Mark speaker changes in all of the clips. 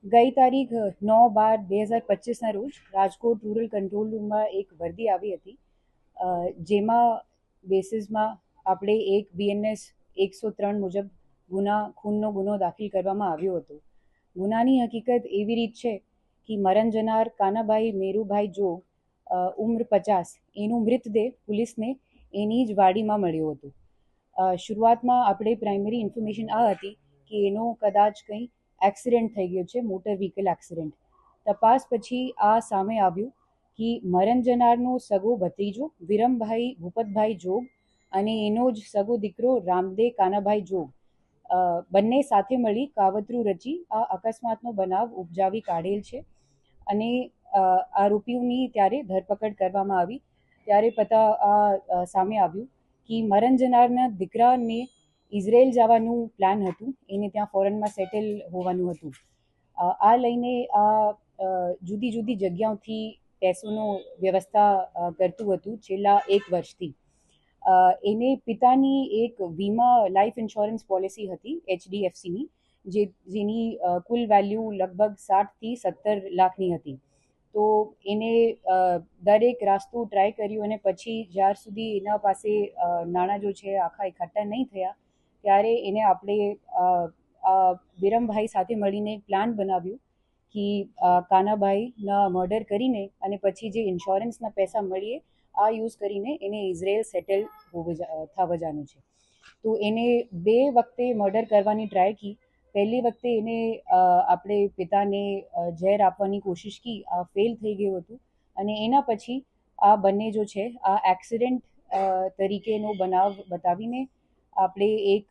Speaker 1: ગઈ તારીખ 9/12/2025ના રોજ રાજકોટ રૂરલ કંટ્રોલ રૂમમાં એક વર્દી આવી હતી, જેમાં બેસિસમાં આપણે એક BNS 103 મુજબ ખૂનનો ગુનો દાખલ કરવામાં આવ્યો હતો. ગુનાની હકીકત એવી રીત છે કે મરણ જનાર કાનાભાઈ મેરુભાઈ જોગ, ઉંમર 50, એનો મૃતદેહ પોલીસને એની જ વાડીમાં મળ્યો હતો. શરૂઆતમાં આપણે પ્રાઇમરી ઇન્ફોર્મેશન આ હતી કે એનો કદાચ કંઈ એક્સિડન્ટ થઈ ગયો છે, મોટર વ્હીકલ એક્સિડન્ટ. તપાસ પછી આ સામે આવ્યું કે મરણ જનારનો સગો ભત્રીજો વિરમભાઈ ભૂપતભાઈ જોગ અને એનો જ સગો દીકરો રામદે કાનાભાઈ જોગ, બંને સાથે મળી કાવતરું રચી આ અકસ્માતનો બનાવ ઉપજાવી કાઢેલ છે. અને આરોપીઓની ત્યારે ધરપકડ કરવામાં આવી. ત્યારે સામે આવ્યું કે મરણ જનારના દીકરાને ઇઝરાયલ જવાનું પ્લાન હતું, એને ત્યાં ફોરેનમાં સેટલ હોવાનું હતું. આ લઈને જુદી જુદી જગ્યાઓથી પૈસોનો વ્યવસ્થા કરતું હતું છેલ્લા 1 વર્ષથી. એને પિતાની એક વીમા લાઈફ ઇન્સ્યોરન્સ પોલિસી હતી HDFCની, જેની કુલ વેલ્યુ લગભગ 60 થી 70 લાખની હતી. તો એને દરેક રાસ્તો ટ્રાય કર્યું અને પછી જ્યાર સુધી એના પાસે નાણાં જો છે આખા એકઠા નહીં થયા, ત્યારે એને આપણે વિરમભાઈ સાથે મળીને પ્લાન બનાવ્યું કે કાનાભાઈના મર્ડર કરીને અને પછી જે ઇન્સ્યોરન્સના પૈસા મળીએ આ યુઝ કરીને એને ઇઝરાયલ સેટલ થવા જવાનું છે. તો એને 2 વખતે મર્ડર કરવાની ટ્રાય કી. પહેલી વખતે એને આપણે પિતાને ઝેર આપવાની કોશિશ કી, આ ફેલ થઈ ગયું હતું. અને એના પછી આ બંને જો છે આ એક્સિડન્ટ તરીકેનો બનાવ બતાવીને આપણે એક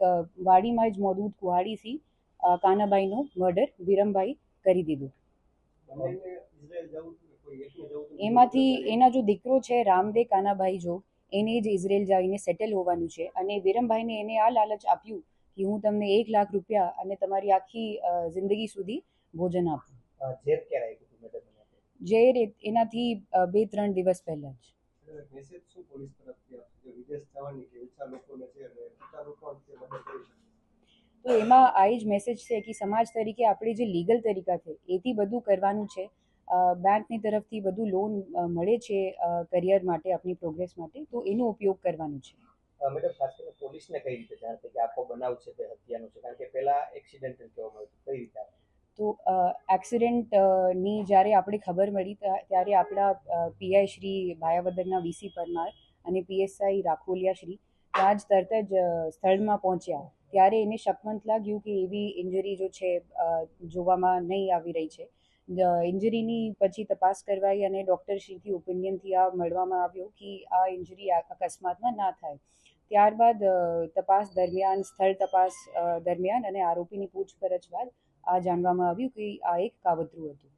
Speaker 1: વાડીમાં જ મોજૂદ કુહાડીથી કાનાભાઈનો મર્ડર વિરમભાઈ કરી દીધું. એમાંથી એના જો દીકરો છે રામદે કાનાભાઈ જો, એને જ ઇઝરાયલ જઈને સેટલ હોવાનું છે. અને વિરમભાઈને એને આ લાલચ આપ્યું કે હું તમને 1 લાખ રૂપિયા અને તમારી આખી જિંદગી સુધી ભોજન આપું. ઝેર એનાથી 2-3 દિવસ પહેલા જ. તો એમાં આ જ મેસેજ છે કે સમાજ તરીકે આપણે જે લીગલ તરીકા છે એથી બધું કરવાનું છે. બેંકની તરફથી બધું લોન મળે છે કરિયર માટે, આપણી પ્રોગ્રેસ માટે, તો એનો ઉપયોગ કરવાનું છે.
Speaker 2: મેડમ, ખાસ કરીને પોલીસને કઈ રીતે જાણ થઈ કે આખો બનાવ છે તે હત્યાનો છે? કારણ કે પહેલા એક્સિડન્ટલ કહેવામાં આવ્યું, કઈ રીતે?
Speaker 1: તો એક્સિડન્ટની જ્યારે આપણે ખબર મળી ત્યારે આપણા PI શ્રી ભાયાવદરના VC પરમાર અને PSI રાખોલિયા શ્રી ત્યાં જ તરત જ સ્થળમાં પહોંચ્યા. ત્યારે એને શકમંત લાગ્યું કે એવી ઇન્જરી જો છે જોવામાં નહીં આવી રહી છે. ઇન્જરીની પછી તપાસ કરવાઈ અને ડૉક્ટરશ્રીથી ઓપિનિયનથી આ મળવામાં આવ્યો કે આ ઇન્જરી અકસ્માતમાં ના થાય. ત્યારબાદ તપાસ દરમિયાન, સ્થળ તપાસ દરમિયાન અને આરોપીની પૂછપરછ બાદ આ જાણવામાં આવ્યું કે આ એક કાવતરું હતું.